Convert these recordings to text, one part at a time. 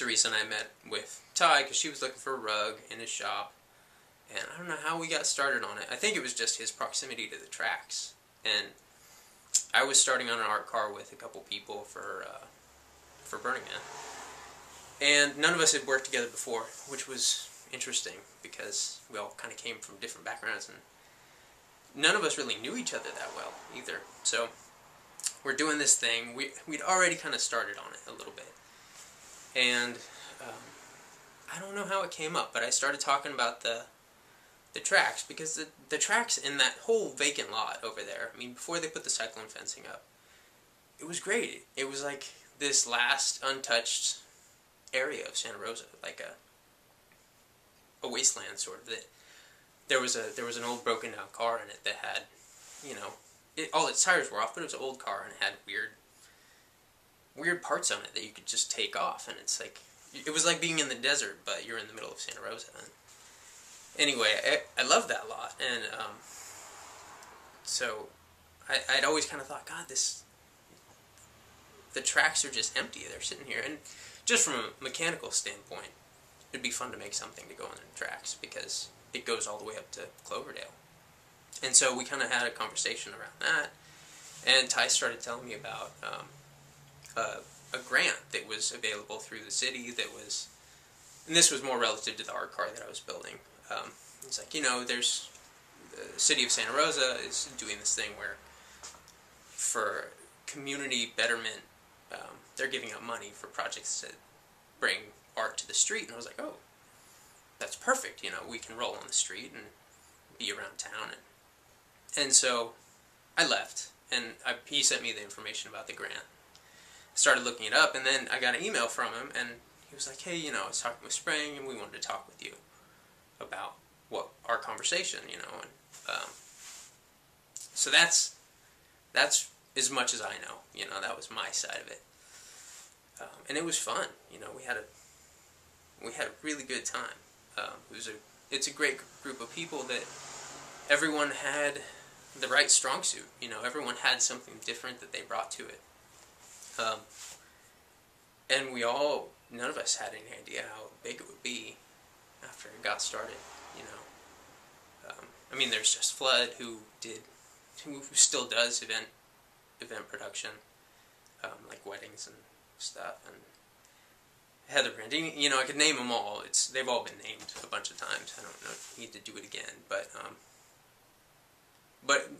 Teresa and I met with Ty because she was looking for a rug in his shop, and I don't know how we got started on it. I think it was just his proximity to the tracks, and I was starting on an art car with a couple people for Burning Man, and none of us had worked together before, which was interesting because we all kind of came from different backgrounds, and none of us really knew each other that well either. So we're doing this thing. We'd already kind of started on it a little bit, and I don't know how it came up, but I started talking about the tracks, because the tracks in that whole vacant lot over there, I mean, before they put the cyclone fencing up, it was great. It was like this last untouched area of Santa Rosa, like a wasteland sort of. That there was an old broken down car in it that had, you know, all its tires were off, but it was an old car and it had weird parts on it that you could just take off, and it's like, it was like being in the desert, but you're in the middle of Santa Rosa. And anyway, I loved that lot, and so I'd always kind of thought, God, the tracks are just empty. They're sitting here, and just from a mechanical standpoint, it'd be fun to make something to go on the tracks because it goes all the way up to Cloverdale. And so we kind of had a conversation around that, and Ty started telling me about a grant that was available through the city that was, and this was more relative to the art car that I was building. It's like, you know, there's the city of Santa Rosa is doing this thing where for community betterment, they're giving out money for projects that bring art to the street. And I was like, oh, that's perfect. You know, we can roll on the street and be around town. And so I left, and he sent me the information about the grant. I started looking it up, and then I got an email from him, and he was like, hey, you know, I was talking with Spring, and we wanted to talk with you about our conversation, you know. And so that's as much as I know, you know. That was my side of it, and it was fun. You know, we had a really good time. It's a great group of people that everyone had the right strong suit. You know, everyone had something different that they brought to it. And none of us had any idea how big it would be after it got started, you know. I mean, there's just Flood, who still does event production, like weddings and stuff, and Heather Brandini, you know, I could name them all. They've all been named a bunch of times. I don't know if I need to do it again, but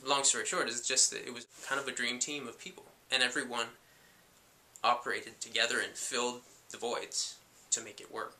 long story short is just that it was kind of a dream team of people, and everyone operated together and filled the voids to make it work.